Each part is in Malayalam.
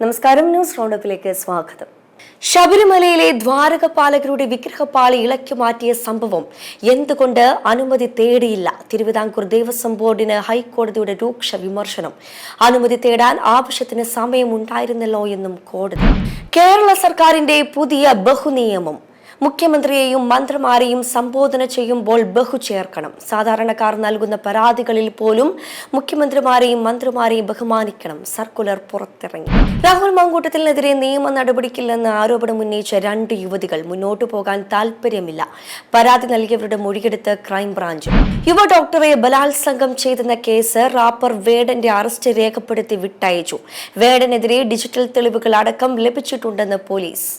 നമസ്കാരം, ന്യൂസ് റൗണ്ടപ്പിലേക്ക് സ്വാഗതം. ശബരിമലയിലെ ദ്വാരകപാലകരുടെ വിഗ്രഹപ്പാളി ഇളക്കി മാറ്റിയ സംഭവം എന്തുകൊണ്ട് അനുമതി തേടിയില്ല? തിരുവിതാംകൂർ ദേവസ്വം ബോർഡിന് ഹൈക്കോടതിയുടെ രൂക്ഷ വിമർശനം. അനുമതി തേടാൻ ആവശ്യത്തിന് സമയമുണ്ടായിരുന്നല്ലോ എന്നും കോടതി. കേരള സർക്കാരിന്റെ പുതിയ ബഹുനിയമം. മുഖ്യമന്ത്രിയെയും മന്ത്രിമാരെയും സംബോധന ചെയ്യുമ്പോൾ ബഹു ചേർക്കണം. സാധാരണക്കാർ നൽകുന്ന പരാതികളിൽ പോലും മുഖ്യമന്ത്രിമാരെയും മന്ത്രിമാരെയും ബഹുമാനിക്കണം. സർക്കുലർ പുറത്തിറങ്ങി. രാഹുൽ മാങ്കൂട്ടത്തിനെതിരെ നിയമ നടപടിക്കില്ലെന്ന് ആരോപണം ഉന്നയിച്ച 2 യുവതികൾ മുന്നോട്ടു പോകാൻ താൽപര്യമില്ല. പരാതി നൽകിയവരുടെ മൊഴിയെടുത്ത് ക്രൈംബ്രാഞ്ച്. യുവ ഡോക്ടറെ ബലാത്സംഗം ചെയ്തെന്ന കേസ് റാപ്പർ വേടന്റെ അറസ്റ്റ് രേഖപ്പെടുത്തി വിട്ടയച്ചു. വേടനെതിരെ ഡിജിറ്റൽ തെളിവുകൾ അടക്കം ലഭിച്ചിട്ടുണ്ടെന്ന് പോലീസ്.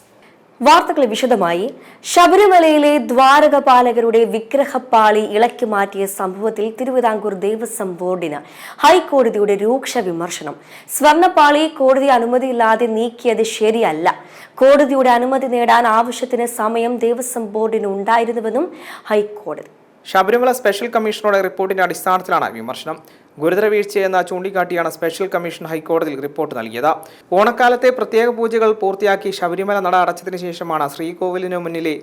വാർത്തകൾ വിശദമായി. ശബരിമലയിലെ ദ്വാരകപാലകരുടെ വിഗ്രഹപ്പാളി ഇളക്കി മാറ്റിയ സംഭവത്തിൽ തിരുവിതാംകൂർ ദേവസ്വം ബോർഡിന് ഹൈക്കോടതിയുടെ രൂക്ഷ വിമർശനം. സ്വർണ്ണപ്പാളി കോടതി അനുമതിയില്ലാതെ നീക്കിയത് ശരിയല്ല. കോടതിയുടെ അനുമതി നേടാൻ ആവശ്യത്തിന് സമയം ദേവസ്വം ബോർഡിന് ഉണ്ടായിരുന്നുവെന്നും ഹൈക്കോടതി. ശബരിമല സ്പെഷ്യൽ കമ്മീഷനുടെ റിപ്പോർട്ടിന്റെ അടിസ്ഥാനത്തിലാണ് വിമർശനം. ഗുരുതര വീഴ്ചയെന്ന ചൂണ്ടിക്കാട്ടിയാണ് സ്പെഷ്യൽ കമ്മീഷൻ ഹൈക്കോടതിയിൽ റിപ്പോർട്ട് നൽകിയത്. ഓണക്കാലത്തെ പ്രത്യേക പൂജകൾ പൂർത്തിയാക്കി ശബരിമല നട അടച്ചതിന് ശേഷമാണ് ശ്രീകോവിലിനു മുന്നിലെ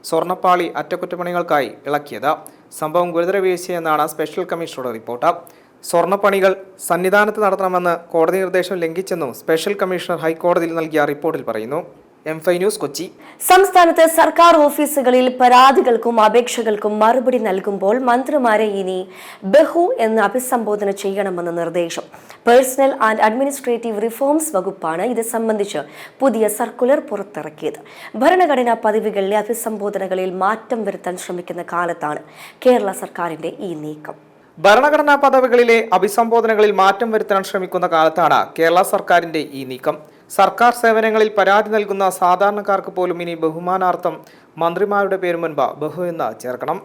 സ്വർണ്ണപ്പാളി അറ്റകുറ്റപ്പണികൾക്കായി ഇളക്കിയത്. സംഭവം ഗുരുതര വീഴ്ചയെന്നാണ് സ്പെഷ്യൽ കമ്മീഷനുടെ റിപ്പോർട്ട്. സ്വർണ്ണപ്പണികൾ സന്നിധാനത്ത് നടത്തണമെന്ന് കോടതി നിർദ്ദേശം ലംഘിച്ചെന്നും സ്പെഷ്യൽ കമ്മീഷണർ ഹൈക്കോടതിയിൽ നൽകിയ റിപ്പോർട്ടിൽ പറയുന്നു. M5 news, Kochi. സംസ്ഥാനത്ത് സർക്കാർ ഓഫീസുകളിൽ പരാതികൾക്കും അപേക്ഷകൾക്കും മറുപടി നൽകുമ്പോൾ മന്ത്രിമാരെ ഇനി ബഹു എന്ന് അഭിസംബോധന ചെയ്യണമെന്ന നിർദ്ദേശം. പേഴ്സണൽ ആൻഡ് അഡ്മിനിസ്ട്രേറ്റീവ് റിഫോംസ് വകുപ്പാണ് ഇത് സംബന്ധിച്ച് പുതിയ സർക്കുലർ പുറത്തിറക്കിയത്. ഭരണഘടനാ പദവികളിലെ അഭിസംബോധനകളിൽ മാറ്റം വരുത്താൻ ശ്രമിക്കുന്ന കാലത്താണ് കേരള സർക്കാരിന്റെ ഈ നീക്കം. ഭരണഘടനാ പദവികളിലെ അഭിസംബോധനകളിൽ മാറ്റം വരുത്താൻ ശ്രമിക്കുന്ന കാലത്താണ് കേരള സർക്കാരിന്റെ ഈ നീക്കം. സർക്കാർ സേവനങ്ങളിൽ പരാതി നൽകുന്ന സാധാരണക്കാർക്ക് പോലും ഇനി ബഹുമാനാർത്ഥം മന്ത്രിമാരുടെ പേര് മുൻപ് ബഹു എന്ന് ചേർക്കണം.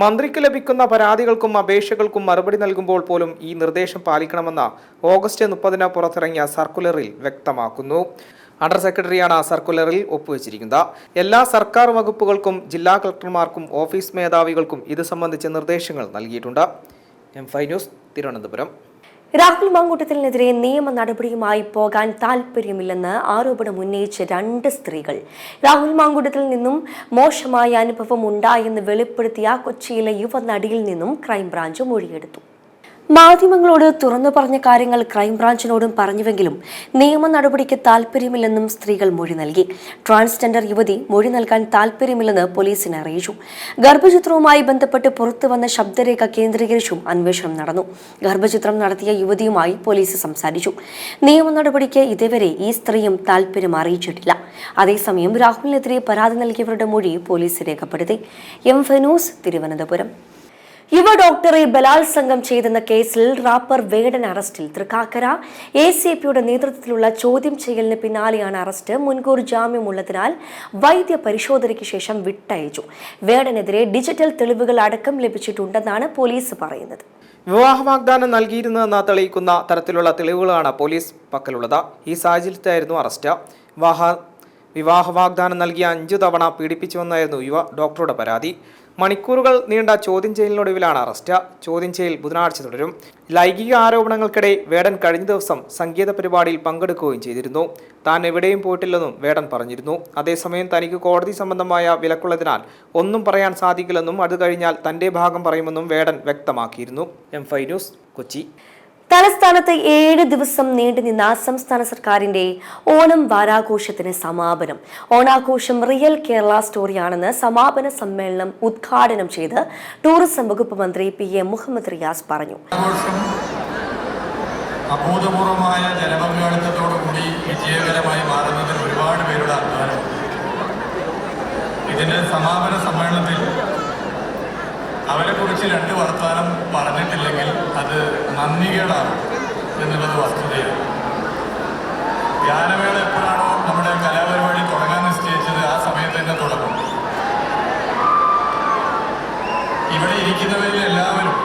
മന്ത്രിക്ക് ലഭിക്കുന്ന പരാതികൾക്കും അപേക്ഷകൾക്കും മറുപടി നൽകുമ്പോൾ പോലും ഈ നിർദ്ദേശം പാലിക്കണമെന്ന് ഓഗസ്റ്റ് 30-ന് പുറത്തിറങ്ങിയ സർക്കുലറിൽ വ്യക്തമാക്കുന്നു. അണ്ടർ സെക്രട്ടറിയാണ് സർക്കുലറിൽ ഒപ്പുവെച്ചിരിക്കുന്നത്. എല്ലാ സർക്കാർ വകുപ്പുകൾക്കും ജില്ലാ കളക്ടർമാർക്കും ഓഫീസ് മേധാവികൾക്കും ഇത് സംബന്ധിച്ച നിർദ്ദേശങ്ങൾ നൽകിയിട്ടുണ്ട്. M5 news, Thiruvananthapuram. രാഹുൽ മാങ്കൂട്ടത്തിനെതിരെ നിയമ നടപടിയുമായി പോകാൻ താൽപര്യമില്ലെന്ന് ആരോപണം ഉന്നയിച്ച 2 സ്ത്രീകൾ. രാഹുൽ മാങ്കൂട്ടത്തിൽ നിന്നും മോശമായ അനുഭവം ഉണ്ടായെന്ന് വെളിപ്പെടുത്തിയ കൊച്ചിയിലെ യുവനടിയിൽ നിന്നും ക്രൈംബ്രാഞ്ച് മൊഴിയെടുത്തു. മാധ്യമങ്ങളോട് തുറന്നു പറഞ്ഞ കാര്യങ്ങൾ ക്രൈംബ്രാഞ്ചിനോടും പറഞ്ഞുവെങ്കിലും നിയമ നടപടിക്ക് താൽപര്യമില്ലെന്നും സ്ത്രീകൾ മൊഴി നൽകി. ട്രാൻസ്ജെൻഡർ യുവതി മൊഴി നൽകാൻ താൽപര്യമില്ലെന്ന് പോലീസിനെ അറിയിച്ചു. ഗർഭചിത്രവുമായി ബന്ധപ്പെട്ട് പുറത്തുവന്ന ശബ്ദരേഖ കേന്ദ്രീകരിച്ചും അന്വേഷണം നടന്നു. ഗർഭചിത്രം നടത്തിയ യുവതിയുമായി പോലീസ് സംസാരിച്ചു. നിയമ നടപടിക്ക് ഇതുവരെ ഈ സ്ത്രീയും താൽപര്യം അറിയിച്ചിട്ടില്ല. അതേസമയം രാഹുലിനെതിരെ പരാതി നൽകിയവരുടെ മൊഴി പോലീസ് രേഖപ്പെടുത്തി. M5 news, Thiruvananthapuram. യുവ ഡോക്ടറെ ബലാത്സംഗം ചെയ്തെന്ന കേസിൽ റാപ്പർ വേടൻ അറസ്റ്റിൽ. തൃക്കാക്കര ACPയുടെ നേതൃത്വത്തിലുള്ള ചോദ്യം ചെയ്യലിന് പിന്നാലെയാണ് അറസ്റ്റ്. മുൻകൂർ ജാമ്യമുള്ളതിനാൽ വൈദ്യ പരിശോധനയ്ക്ക് ശേഷം വിട്ടയച്ചു. വേടനെതിരെ ഡിജിറ്റൽ തെളിവുകൾ അടക്കം ലഭിച്ചിട്ടുണ്ടെന്നാണ് പോലീസ് പറയുന്നത്. വിവാഹ വാഗ്ദാനം നൽകിയിരുന്നുവെന്ന് തെളിയിക്കുന്ന തരത്തിലുള്ള തെളിവുകളാണ് പോലീസ് പക്കലുള്ളത്. ഈ സാഹചര്യത്തിലായിരുന്നു അറസ്റ്റ്. വിവാഹ വാഗ്ദാനം നൽകിയ 5 തവണ പീഡിപ്പിച്ചുവെന്നായിരുന്നു യുവ ഡോക്ടറുടെ പരാതി. മണിക്കൂറുകൾ നീണ്ട ചോദ്യം ചെയ്യലിനൊടുവിലാണ് അറസ്റ്റ്. ചോദ്യം ചെയ്യൽ ബുധനാഴ്ച തുടരും. ലൈംഗിക ആരോപണങ്ങൾക്കിടെ വേടൻ കഴിഞ്ഞ ദിവസം സംഗീത പരിപാടിയിൽ പങ്കെടുക്കുകയും ചെയ്തിരുന്നു. താൻ എവിടെയും പോയിട്ടില്ലെന്നും വേടൻ പറഞ്ഞിരുന്നു. അതേസമയം തനിക്ക് കോടതി സംബന്ധമായ വിലക്കുള്ളതിനാൽ ഒന്നും പറയാൻ സാധിക്കില്ലെന്നും അത് കഴിഞ്ഞാൽ തന്റെ ഭാഗം പറയുമെന്നും വേടൻ വ്യക്തമാക്കിയിരുന്നു. M5 news, Kochi. തലസ്ഥാനത്ത് 7 ദിവസം നീണ്ടുനിന്ന സംസ്ഥാന സർക്കാരിന്റെ ഓണം വാരാഘോഷത്തിന് സമാപനം. ഓണാഘോഷം റിയൽ കേരള സ്റ്റോറിയാണെന്ന് സമാപന സമ്മേളനം ഉദ്ഘാടനം ചെയ്ത് ടൂറിസം വകുപ്പ് മന്ത്രി PM മുഹമ്മദ് റിയാസ് പറഞ്ഞു. അഭൂതപൂർവമായ ജനപങ്കാളിത്തത്തോടുകൂടി വിജയകരമായി മാറുന്നതിന് ഒരുപാട് പേരുടെ അധ്വാനം. ഇതിന്റെ സമാപന സമ്മേളനത്തിൽ അവരെക്കുറിച്ച് 2 വർത്തമാനം പറഞ്ഞിട്ടില്ലെങ്കിൽ അത് നന്ദികേടാണ് എന്നുള്ളത് വസ്തുതയാണ്. ഗാനമേള എപ്പോഴാണോ നമ്മുടെ കലാപരിപാടി തുടങ്ങാൻ നിശ്ചയിച്ചത് ആ സമയത്ത് തന്നെ തുടങ്ങും. ഇവിടെ ഇരിക്കുന്നവരിൽ എല്ലാവരും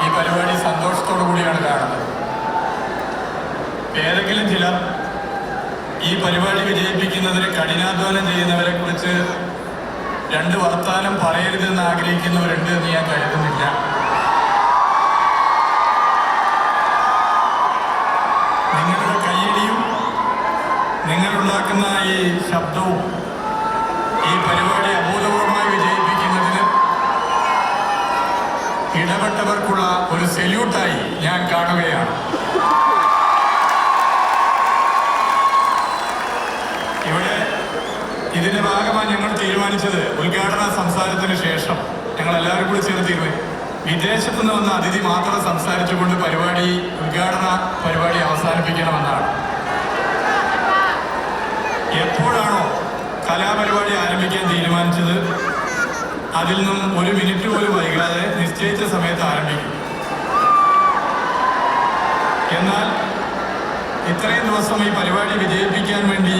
ഈ പരിപാടി സന്തോഷത്തോടു കൂടിയാണ് കാണുന്നത്. ഏതെങ്കിലും ചിലർ ഈ പരിപാടി വിജയിപ്പിക്കുന്നതിന് കഠിനാധ്വാനം ചെയ്യുന്നവരെ കുറിച്ച് 2 വർത്തമാനം പറയരുതെന്ന് ആഗ്രഹിക്കുന്നവരുണ്ട് എന്ന് ഞാൻ കരുതുന്നില്ല. നിങ്ങളുടെ കയ്യടിയും ഉണ്ടാക്കുന്ന ഈ ശബ്ദവും ഈ പരിപാടി അഭൂതപൂർവമായി വിജയിപ്പിക്കുന്നതിന് ഇടപെട്ടവർക്കുള്ള ഒരു സെല്യൂട്ടായി ഞാൻ കാണുകയാണ്. ഇവിടെ ഇതിന്റെ ഭാഗമായി ഞങ്ങൾ തീരുമാനിച്ചത് ഉദ്ഘാടന സംസാരത്തിന് ശേഷം ഞങ്ങൾ എല്ലാവരും കൂടി ചേർന്ന് തീരുമാനിച്ചു വിദേശത്തു നിന്ന് വന്ന അതിഥി മാത്രം സംസാരിച്ചുകൊണ്ട് ഉദ്ഘാടന പരിപാടി അവസാനിപ്പിക്കണമെന്നാണ്. എപ്പോഴാണോ കലാപരിപാടി ആരംഭിക്കാൻ തീരുമാനിച്ചത് അതിൽ നിന്നും ഒരു മിനിറ്റ് പോലും വൈകാതെ നിശ്ചയിച്ച സമയത്ത് ആരംഭിക്കും. എന്നാൽ ഇത്രയും ദിവസം ഈ പരിപാടി വിജയിപ്പിക്കാൻ വേണ്ടി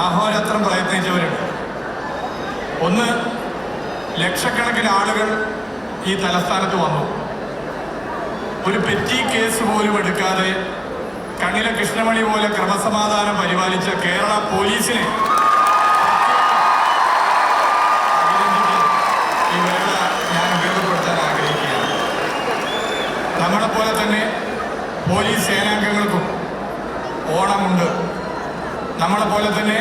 അഹോരാത്രം പ്രയത്നിച്ചവരുണ്ട്. ഒന്ന്, ലക്ഷക്കണക്കിന് ആളുകൾ ഈ തലസ്ഥാനത്ത് വന്നു. ഒരു പെറ്റി കേസ് പോലും എടുക്കാതെ കണ്ണിലെ കൃഷ്ണമണി പോലെ ക്രമസമാധാനം പരിപാലിച്ച കേരള പോലീസിനെ ഈ വേള ഞാൻ ഉപയോഗപ്പെടുത്താൻ ആഗ്രഹിക്കുകയാണ്. നമ്മളെപ്പോലെ തന്നെ പോലീസ് സേനാംഗങ്ങൾക്കും ഓണമുണ്ട്. നമ്മളെപ്പോലെ തന്നെ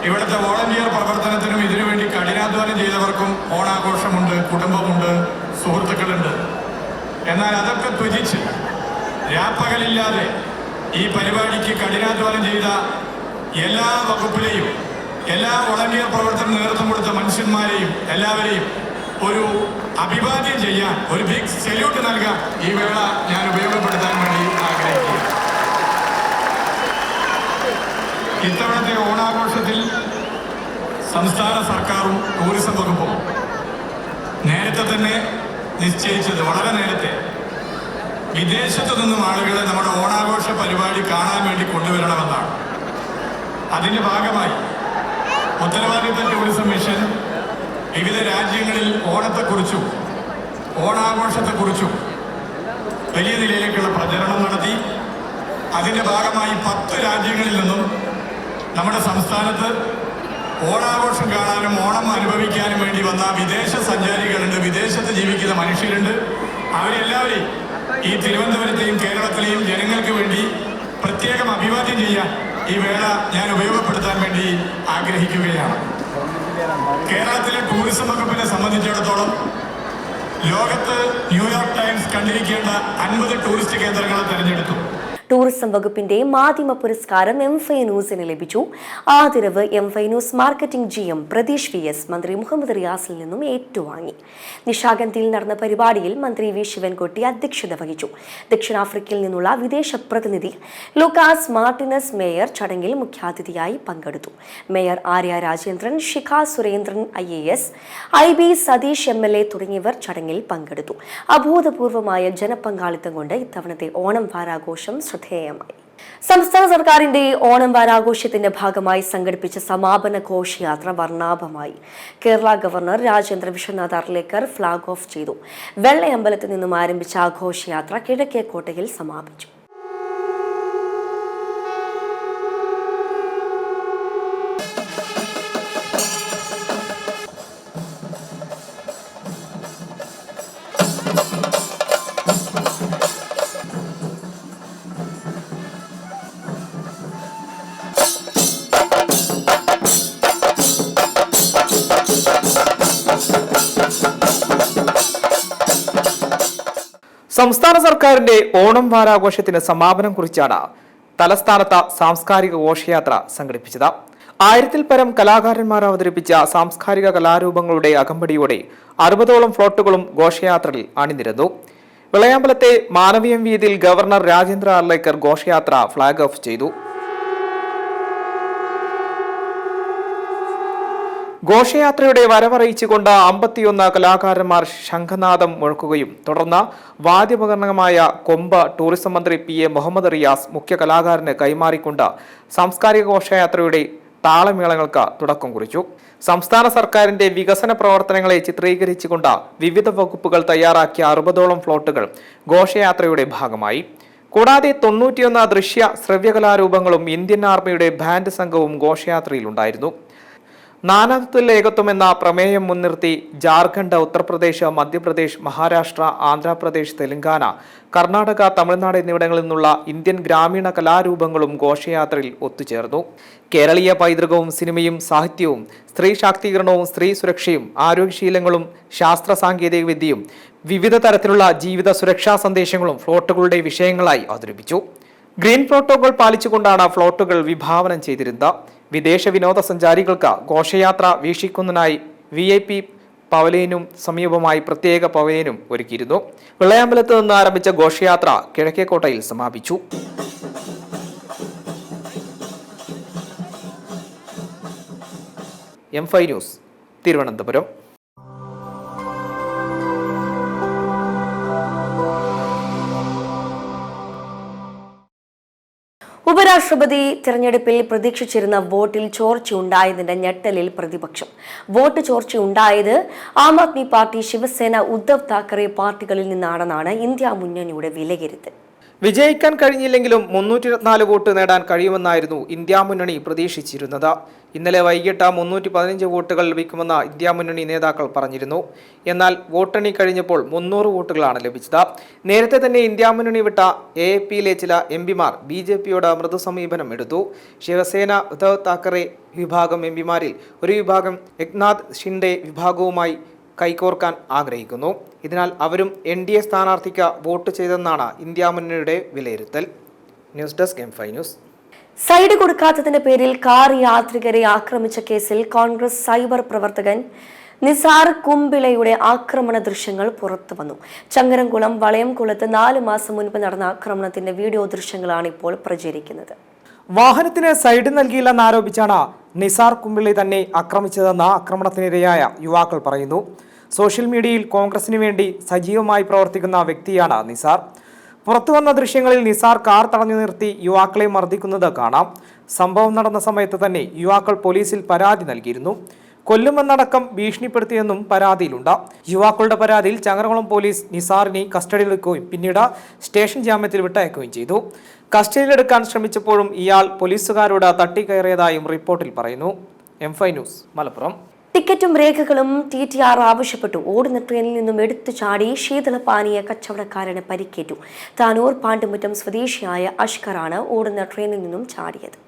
ഇവിടുത്തെ വോളണ്ടിയർ പ്രവർത്തനത്തിനും ഇതിനുവേണ്ടി കഠിനാധ്വാനം ചെയ്തവർക്കും ഓണാഘോഷമുണ്ട്, കുടുംബമുണ്ട്, സുഹൃത്തുക്കളുണ്ട്. എന്നാൽ അതൊക്കെ ത്യജിച്ച് രാപ്പകലില്ലാതെ ഈ പരിപാടിക്ക് കഠിനാധ്വാനം ചെയ്ത എല്ലാ വകുപ്പിലെയും എല്ലാ വോളണ്ടിയർ പ്രവർത്തനം നേതൃത്വം കൊടുത്ത മനുഷ്യന്മാരെയും എല്ലാവരെയും ഒരു അഭിവാദ്യം ചെയ്യാൻ, ഒരു ബിഗ് സല്യൂട്ട് നൽകാൻ ഈ വേള ഞാൻ ഉപയോഗപ്പെടുത്താൻ വേണ്ടി ആഗ്രഹിക്കുന്നു. ഇത്തവണത്തെ ഓണാഘോഷത്തിൽ സംസ്ഥാന സർക്കാരും ടൂറിസം വകുപ്പും നേരത്തെ തന്നെ നിശ്ചയിച്ചത്, വളരെ നേരത്തെ, വിദേശത്തു നിന്നും ആളുകളെ നമ്മുടെ ഓണാഘോഷ പരിപാടി കാണാൻ വേണ്ടി കൊണ്ടുവരണമെന്നാണ്. അതിൻ്റെ ഭാഗമായി ഉത്തരവാദിത്ത ടൂറിസം മിഷൻ വിവിധ രാജ്യങ്ങളിൽ ഓണത്തെക്കുറിച്ചും ഓണാഘോഷത്തെക്കുറിച്ചും വലിയ നിലയിലേക്കുള്ള പ്രചരണം നടത്തി. അതിൻ്റെ ഭാഗമായി 10 രാജ്യങ്ങളിൽ നിന്നും നമ്മുടെ സംസ്ഥാനത്ത് ഓണാഘോഷം കാണാനും ഓണം അനുഭവിക്കാനും വേണ്ടി വന്ന വിദേശ സഞ്ചാരികളുണ്ട്, വിദേശത്ത് ജീവിക്കുന്ന മനുഷ്യരുണ്ട്. അവരെല്ലാവരെയും ഈ തിരുവനന്തപുരത്തെയും കേരളത്തിലെയും ജനങ്ങൾക്ക് വേണ്ടി പ്രത്യേകം അഭിവാദ്യം ചെയ്യാൻ ഈ വേള ഞാൻ ഉപയോഗപ്പെടുത്താൻ വേണ്ടി ആഗ്രഹിക്കുകയാണ്. കേരളത്തിലെ ടൂറിസം വകുപ്പിനെ സംബന്ധിച്ചിടത്തോളം ലോകത്ത് ന്യൂയോർക്ക് ടൈംസ് കണ്ടിരിക്കേണ്ട 50 ടൂറിസ്റ്റ് കേന്ദ്രങ്ങളെ തെരഞ്ഞെടുത്തു. ടൂറിസം വകുപ്പിന്റെ മാധ്യമ പുരസ്കാരം എംഫൈ ന്യൂസിന് ലഭിച്ചു. ആദരവ് M five news marketing GM Pratheesh VS മന്ത്രി മുഹമ്മദ് റിയാസിൽ നിന്നും ഏറ്റുവാങ്ങി. നിശാഗന്ധിയിൽ നടന്ന പരിപാടിയിൽ മന്ത്രി V ശിവൻകുട്ടി അധ്യക്ഷത വഹിച്ചു. ദക്ഷിണാഫ്രിക്കയിൽ നിന്നുള്ള വിദേശ പ്രതിനിധി ലൂക്കാസ് മാർട്ടിനസ് മേയർ ചടങ്ങിൽ മുഖ്യാതിഥിയായി പങ്കെടുത്തു. Mayor Arya Rajendran, Shikha Surendran IAS, IB Satheesh MLA തുടങ്ങിയവർ ചടങ്ങിൽ പങ്കെടുത്തു. അഭൂതപൂർവമായ ജനപങ്കാളിത്തം കൊണ്ട് ഇത്തവണത്തെ ഓണം വാരാഘോഷം ശ്രദ്ധേയമായി. സംസ്ഥാന സർക്കാരിന്റെ ഓണം വാരാഘോഷത്തിന്റെ ഭാഗമായി സംഘടിപ്പിച്ച സമാപന ഘോഷയാത്ര വർണ്ണാഭമായി. Kerala governor Rajendra Vishwanath Arlekar flag off ചെയ്തു. വെള്ളയമ്പലത്തിൽ നിന്നും ആരംഭിച്ച ഘോഷയാത്ര കിഴക്കേക്കോട്ടയിൽ സമാപിച്ചു. സംസ്ഥാന സർക്കാരിന്റെ ഓണം വാരാഘോഷത്തിന് സമാപനം കുറിച്ചാണ് തലസ്ഥാനത്ത് സാംസ്കാരിക ഘോഷയാത്ര സംഘടിപ്പിച്ചത്. 1000-ൽ പരം കലാകാരന്മാർ അവതരിപ്പിച്ച സാംസ്കാരിക കലാരൂപങ്ങളുടെ അകമ്പടിയോടെ 60ഓളം ഫ്ലോട്ടുകളും ഘോഷയാത്രയിൽ അണിനിരന്നു. വെള്ളയമ്പലത്തെ മാനവീയം വീതിയിൽ ഗവർണർ രാജേന്ദ്ര അർലേക്കർ ഘോഷയാത്ര ഫ്ളാഗ് ഓഫ് ചെയ്തു. ഘോഷയാത്രയുടെ വരവറിയിച്ചുകൊണ്ട് 51 കലാകാരന്മാർ ശംഖനാദം മുഴക്കുകയും തുടർന്ന് വാദ്യോപകരണമായ കൊമ്പ് ടൂറിസം മന്ത്രി PA മുഹമ്മദ് റിയാസ് മുഖ്യ കലാകാരന് കൈമാറിക്കൊണ്ട് സാംസ്കാരിക ഘോഷയാത്രയുടെ താളമേളങ്ങൾക്ക് തുടക്കം കുറിച്ചു. സംസ്ഥാന സർക്കാരിന്റെ വികസന പ്രവർത്തനങ്ങളെ ചിത്രീകരിച്ചുകൊണ്ട് വിവിധ വകുപ്പുകൾ തയ്യാറാക്കിയ 60ഓളം ഫ്ലോട്ടുകൾ ഘോഷയാത്രയുടെ ഭാഗമായി. കൂടാതെ 91 ദൃശ്യ ശ്രവ്യകലാരൂപങ്ങളും ഇന്ത്യൻ ആർമിയുടെ ബാൻഡ് സംഘവും ഘോഷയാത്രയിലുണ്ടായിരുന്നു. നാനാത്വത്തിൽ ഏകത്വം എന്ന പ്രമേയം മുൻനിർത്തി ജാർഖണ്ഡ്, ഉത്തർപ്രദേശ്, മധ്യപ്രദേശ്, മഹാരാഷ്ട്ര, ആന്ധ്രാപ്രദേശ്, തെലങ്കാന, കർണാടക, തമിഴ്നാട് എന്നിവിടങ്ങളിൽ നിന്നുള്ള ഇന്ത്യൻ ഗ്രാമീണ കലാരൂപങ്ങളും ഘോഷയാത്രയിൽ ഒത്തുചേർന്നു. കേരളീയ പൈതൃകവും സിനിമയും സാഹിത്യവും, സ്ത്രീ ശാക്തീകരണവും, സ്ത്രീ സുരക്ഷയും, ആരോഗ്യശീലങ്ങളും, ശാസ്ത്ര സാങ്കേതിക വിദ്യയും, വിവിധ തരത്തിലുള്ള ജീവിത സുരക്ഷാ സന്ദേശങ്ങളും ഫ്ലോട്ടുകളുടെ വിഷയങ്ങളായി അവതരിപ്പിച്ചു. ഗ്രീൻ പ്രോട്ടോകോൾ പാലിച്ചുകൊണ്ടാണ് ഫ്ലോട്ടുകൾ വിഭാവനം ചെയ്തിരുന്നത്. വിദേശ വിനോദസഞ്ചാരികൾക്ക് ഘോഷയാത്ര വീക്ഷിക്കുന്നതിനായി VIP പവലിയനും സമീപമായി പ്രത്യേക പവലിയനും ഒരുക്കിയിരുന്നു. വെള്ളയമ്പലത്ത് നിന്ന് ആരംഭിച്ച ഘോഷയാത്ര കിഴക്കേക്കോട്ടയിൽ സമാപിച്ചു. M5 news, Thiruvananthapuram. ഉപരാഷ്ട്രപതി തെരഞ്ഞെടുപ്പിൽ പ്രതീക്ഷിച്ചിരുന്ന വോട്ടിൽ ചോർച്ചയുണ്ടായതിന്റെ ഞെട്ടലിൽ പ്രതിപക്ഷം. വോട്ട് ചോർച്ചയുണ്ടായത് ആം ആദ്മി പാർട്ടി, ശിവസേന, ഉദ്ധവ് താക്കറെ പാർട്ടികളിൽ നിന്നാണെന്നാണ് ഇന്ത്യ മുന്നണിയുടെ വിലയിരുത്തൽ. വിജയിക്കാൻ കഴിഞ്ഞില്ലെങ്കിലും 324 വോട്ട് നേടാൻ കഴിയുമെന്നായിരുന്നു ഇന്ത്യ മുന്നണി പ്രതീക്ഷിച്ചിരുന്നത്. ഇന്നലെ വൈകിട്ട് 315 വോട്ടുകൾ ലഭിക്കുമെന്ന് ഇന്ത്യ മുന്നണി നേതാക്കൾ പറഞ്ഞിരുന്നു. എന്നാൽ വോട്ടെണ്ണി കഴിഞ്ഞപ്പോൾ 300 വോട്ടുകളാണ് ലഭിച്ചത്. നേരത്തെ തന്നെ ഇന്ത്യ മുന്നണി വിട്ട AAPയിലെ ചില MPമാർ BJPയോട് മൃദു സമീപനം എടുത്തു. ശിവസേന, ഉദ്ധവ് താക്കറെ വിഭാഗം MPമാരിൽ ഒരു വിഭാഗം ഏക്നാഥ് ഷിൻഡെ വിഭാഗവുമായി കൈകോർക്കാൻ ആഗ്രഹിക്കുന്നു. ഇതിനാൽ അവരും NDA സ്ഥാനാർത്ഥിക്ക് വോട്ട് ചെയ്തെന്നാണ് ഇന്ത്യ മുന്നണിയുടെ വിലയിരുത്തൽ. News desk M5 news. Side കൊടുക്കാത്തതിന്റെ പേരിൽ കാർ യാത്രികരെ ആക്രമിച്ച കേസിൽ കോൺഗ്രസ് സൈബർ പ്രവർത്തകൻ നിസാർ കുംബിളയുടെ ആക്രമണ ദൃശ്യങ്ങൾ പുറത്തുവന്നു. ചങ്ങരംകുളം വളയംകുളത്ത് 4 മാസം മുൻപ് നടന്ന ആക്രമണത്തിന്റെ വീഡിയോ ദൃശ്യങ്ങളാണ് ഇപ്പോൾ പ്രചരിക്കുന്നത്. വാഹനത്തിന് സൈഡ് നൽകിയില്ലെന്നാരോപിച്ചാണ് നിസാർ കുംബിളി തന്നെ ആക്രമിച്ചതെന്ന് ആക്രമണത്തിനിരയായ യുവാക്കൾ പറയുന്നു. സോഷ്യൽ മീഡിയയിൽ കോൺഗ്രസിന് വേണ്ടി സജീവമായി പ്രവർത്തിക്കുന്ന വ്യക്തിയാണ് നിസാർ. പുറത്തുവന്ന ദൃശ്യങ്ങളിൽ നിസാർ കാർ തടഞ്ഞു നിർത്തി യുവാക്കളെ മർദ്ദിക്കുന്നത് കാണാം. സംഭവം നടന്ന സമയത്ത് തന്നെ യുവാക്കൾ പോലീസിൽ പരാതി നൽകിയിരുന്നു. കൊല്ലുമെന്നടക്കം ഭീഷണിപ്പെടുത്തിയെന്നും പരാതിയിലുണ്ട്. യുവാക്കളുടെ പരാതിയിൽ ചങ്ങരകുളം പോലീസ് നിസാറിനെ കസ്റ്റഡിയിലെടുക്കുകയും പിന്നീട് സ്റ്റേഷൻ ജാമ്യത്തിൽ വിട്ടയക്കുകയും ചെയ്തു. കസ്റ്റഡിയിലെടുക്കാൻ ശ്രമിച്ചപ്പോഴും ഇയാൾ പോലീസുകാരോട് തട്ടിക്കയറിയതായും റിപ്പോർട്ടിൽ പറയുന്നു. M5 news, Malappuram. ടിക്കറ്റും രേഖകളും TTR ആവശ്യപ്പെട്ടു. ഓടുന്ന ട്രെയിനിൽ നിന്നും എടുത്തു ചാടി ശീതളപാനീയ കച്ചവടക്കാരന് പരിക്കേറ്റു. താനൂർ പാണ്ടുമുറ്റം സ്വദേശിയായ അഷ്കറാണ് ഓടുന്ന ട്രെയിനിൽ നിന്നും ചാടിയത്.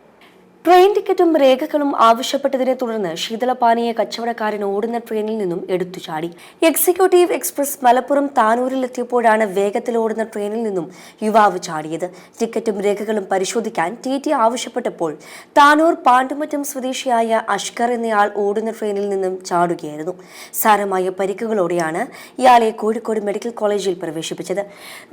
ട്രെയിൻ ടിക്കറ്റും രേഖകളും ആവശ്യപ്പെട്ടതിനെ തുടർന്ന് ശീതളപാനീയ കച്ചവടക്കാരൻ ഓടുന്ന ട്രെയിനിൽ നിന്നും എടുത്തു ചാടി. എക്സിക്യൂട്ടീവ് എക്സ്പ്രസ് മലപ്പുറം താനൂരിലെത്തിയപ്പോഴാണ് വേഗത്തിൽ ഓടുന്ന ട്രെയിനിൽ നിന്നും യുവാവ് ചാടിയത്. ടിക്കറ്റും രേഖകളും പരിശോധിക്കാൻ TT ആവശ്യപ്പെട്ടപ്പോൾ താനൂർ പാണ്ടുമറ്റം സ്വദേശിയായ അഷ്കർ എന്നയാൾ ഓടുന്ന ട്രെയിനിൽ നിന്നും ചാടുകയായിരുന്നു. സാരമായ പരിക്കുകളോടെയാണ് ഇയാളെ കോഴിക്കോട് മെഡിക്കൽ കോളേജിൽ പ്രവേശിപ്പിച്ചത്.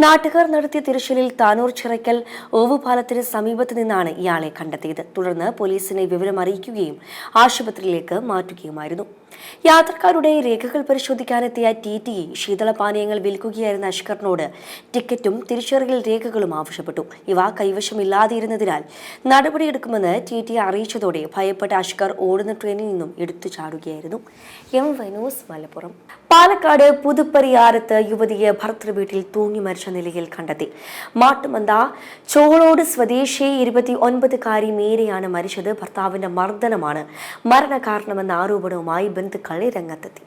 നാട്ടുകാർ നടത്തിയ തിരച്ചിലിൽ താനൂർ ചിറയ്ക്കൽ ഓവുപാലത്തിന് സമീപത്ത് നിന്നാണ് ഇയാളെ കണ്ടെത്തിയത്. തുടർന്ന് പോലീസിനെ വിവരം അറിയിക്കുകയും ആശുപത്രിയിലേക്ക് മാറ്റുകയുമായിരുന്നു. യാത്രക്കാരുടെ രേഖകൾ പരിശോധിക്കാനെത്തിയ TT ശീതളപാനീയങ്ങൾ വിൽക്കുകയായിരുന്ന അഷ്കറിനോട് ടിക്കറ്റും തിരിച്ചറിയൽ രേഖകളും ആവശ്യപ്പെട്ടു. ഇവ കൈവശമില്ലാതിരുന്നതിനാൽ നടപടിയെടുക്കുമെന്ന് TT അറിയിച്ചതോടെ ഭയപ്പെട്ട അഷ്കർ ഓടുന്ന ട്രെയിനിൽ നിന്നും എടുത്തു ചാടുകയായിരുന്നു. M5 news, Malappuram. പാലക്കാട് പുതുപ്പരിയാരത്ത് യുവതിയെ ഭർത്തൃവീട്ടിൽ തൂങ്ങി മരിച്ച നിലയിൽ കണ്ടെത്തി. മാട്ടുമന്ത ചോളോട് സ്വദേശി 29-കാരി മീരയാണ് മരിച്ചത്. ഭർത്താവിന്റെ മർദ്ദനമാണ് മരണകാരണമെന്ന ആരോപണവുമായി ബന്ധുക്കൾ രംഗത്തെത്തി.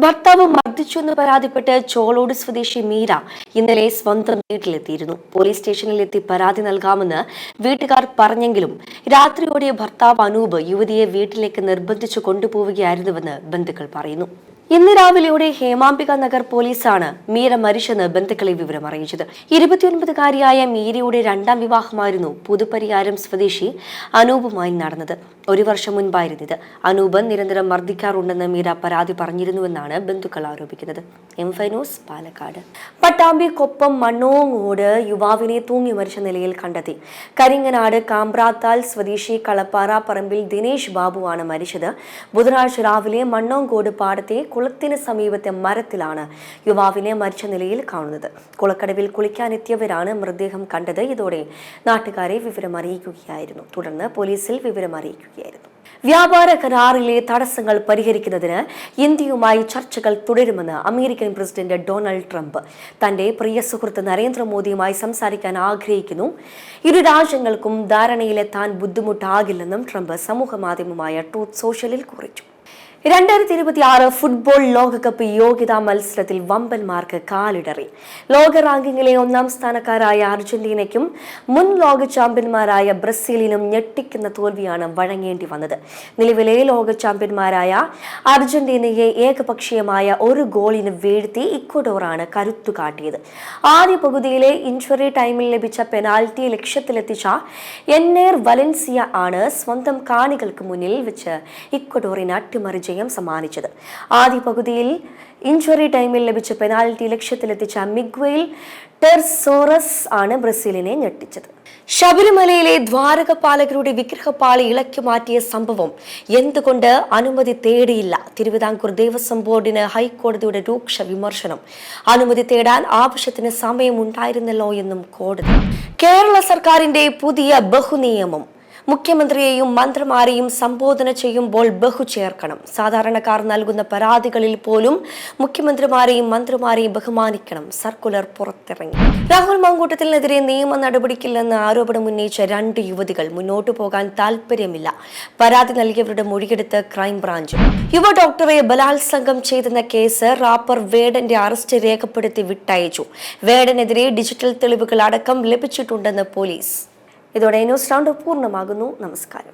ഭർത്താവ് മർദ്ദിച്ചുവെന്ന് പരാതിപ്പെട്ട് ചോളോട് സ്വദേശി മീര ഇന്നലെ സ്വന്തം വീട്ടിലെത്തിയിരുന്നു. പോലീസ് സ്റ്റേഷനിലെത്തി പരാതി നൽകാമെന്ന് വീട്ടുകാർ പറഞ്ഞെങ്കിലും രാത്രിയോടെ ഭർത്താവ് അനൂപ് യുവതിയെ വീട്ടിലേക്ക് നിർബന്ധിച്ചു കൊണ്ടുപോവുകയായിരുന്നുവെന്ന് ബന്ധുക്കൾ പറയുന്നു. ഇന്ന് രാവിലെയോടെ ഹേമാംബിക നഗർ പോലീസാണ് മീര മരിച്ചെന്ന് ബന്ധുക്കളെ വിവരം അറിയിച്ചത്. 29-കാരിയായ മീരയുടെ 2ാം വിവാഹമായിരുന്നു പുതുപ്പരിയാരം സ്വദേശി അനൂപുമായി നടന്നത്. 1 വർഷം മുൻപായിരുന്നത്. അനൂപ് നിരന്തരം മർദ്ദിക്കാറുണ്ടെന്ന് മീര പരാതി പറഞ്ഞിരുന്നുവെന്നാണ് ബന്ധുക്കൾ ആരോപിക്കുന്നത്. M5 news, Palakkad. പട്ടാമ്പി കൊപ്പം മണ്ണോങ്ങോട് യുവാവിനെ തൂങ്ങി മരിച്ച നിലയിൽ കണ്ടെത്തി. കരിങ്ങനാട് കാമ്പ്രാത്താൽ സ്വദേശി കളപ്പാറ പറമ്പിൽ ദിനേശ് ബാബുവാണ് മരിച്ചത്. ബുധനാഴ്ച രാവിലെ മണ്ണോങ്കോട് പാടത്തെ കുളത്തിന് സമീപത്തെ മരത്തിലാണ് യുവാവിനെ മരിച്ച നിലയിൽ കാണുന്നത്. കുളക്കടവിൽ കുളിക്കാനെത്തിയവരാണ് മൃതദേഹം കണ്ടത്. ഇതോടെ നാട്ടുകാരെ വിവരം അറിയിക്കുകയായിരുന്നു. തുടർന്ന് പോലീസിൽ വിവരം അറിയിക്കുകയായിരുന്നു. വ്യാപാര കരാറിലെ തടസ്സങ്ങൾ പരിഹരിക്കുന്നതിന് ഇന്ത്യയുമായി ചർച്ചകൾ തുടരുമെന്ന് അമേരിക്കൻ പ്രസിഡന്റ് ഡൊണാൾഡ് ട്രംപ്. തന്റെ പ്രിയ സുഹൃത്ത് നരേന്ദ്രമോദിയുമായി സംസാരിക്കാൻ ആഗ്രഹിക്കുന്നു. ഇരു രാജ്യങ്ങൾക്കും ധാരണയിലെത്താൻ ബുദ്ധിമുട്ടാകില്ലെന്നും ട്രംപ് സമൂഹ മാധ്യമമായ ട്രൂത്ത് സോഷ്യലിൽ കുറിച്ചു. 2026 ഫുട്ബോൾ ലോകകപ്പ് യോഗ്യതാ മത്സരത്തിൽ വമ്പന്മാർക്ക് കാലിടറി. ലോക റാങ്കിങ്ങിലെ 1-ാം സ്ഥാനക്കാരായ അർജന്റീനയ്ക്കും മുൻ ലോക ചാമ്പ്യന്മാരായ ബ്രസീലിനും ഞെട്ടിക്കുന്ന തോൽവിയാണ് വഴങ്ങേണ്ടി വന്നത്. നിലവിലെ ലോക ചാമ്പ്യന്മാരായ അർജന്റീനയെ ഏകപക്ഷീയമായ 1 ഗോളിന് വീഴ്ത്തി ഇക്വഡോറാണ് കരുത്തു കാട്ടിയത്. ആദ്യ പകുതിയിലെ ഇഞ്ചുറി ടൈമിൽ ലഭിച്ച പെനാൽറ്റി ലക്ഷ്യത്തിലെത്തിച്ച എന്നേർ വലൻസിയ ആണ് സ്വന്തം കാണികൾക്ക് മുന്നിൽ വെച്ച് ഇക്വഡോറിന് അട്ടിമറി സമ്മാനിച്ചത്. ആദ്യ പകുതിയിൽ ഇഞ്ചുറി ടൈമിൽ ലഭിച്ച പെനാൽറ്റി ലക്ഷ്യത്തിലെത്തിച്ച മിഗ്വെയിൽ ടെർസോറസ് ആണ് ബ്രസീലിനെ ഞെട്ടിച്ചത്. ശബരിമലയിലെ ദ്വാരകപാലകരുടെ വിഗ്രഹപാളി ഇളക്കി മാറ്റിയ സംഭവം എന്തുകൊണ്ട് അനുമതി തേടിയില്ല? തിരുവിതാംകൂർ ദേവസ്വം ബോർഡിന് ഹൈക്കോടതിയുടെ രൂക്ഷ വിമർശനം. അനുമതി തേടാൻ ആവശ്യത്തിന് സമയമുണ്ടായിരുന്നല്ലോ എന്നും കോടതി. കേരള സർക്കാരിന്റെ പുതിയ ബഹുനിയമം. മുഖ്യമന്ത്രിയെയും മന്ത്രിമാരെയും സംബോധന ചെയ്യുമ്പോൾ ബഹു ചേർക്കണം. സാധാരണക്കാർ നൽകുന്ന പരാതികളിൽ പോലും മുഖ്യമന്ത്രിമാരെയും മന്ത്രിമാരെയും ബഹുമാനിക്കണം. സർക്കുലർ പുറത്തിറങ്ങി. രാഹുൽ മാങ്കൂട്ടത്തിനെതിരെ നിയമ നടപടിക്കില്ലെന്ന് ആരോപണം ഉന്നയിച്ച 2 യുവതികൾ മുന്നോട്ടു പോകാൻ താല്പര്യമില്ല. പരാതി നൽകിയവരുടെ മൊഴിയെടുത്ത് ക്രൈംബ്രാഞ്ച്. യുവ ഡോക്ടറെ ബലാത്സംഗം ചെയ്തെന്ന കേസ് റാപ്പർ വേടന്റെ അറസ്റ്റ് രേഖപ്പെടുത്തി വിട്ടയച്ചു. വേടനെതിരെ ഡിജിറ്റൽ തെളിവുകൾ അടക്കം ലഭിച്ചിട്ടുണ്ടെന്ന് പോലീസ്. ഇതോടെ ന്യൂസ് റൗണ്ട് പൂർണ്ണമാകുന്നു. നമസ്കാരം.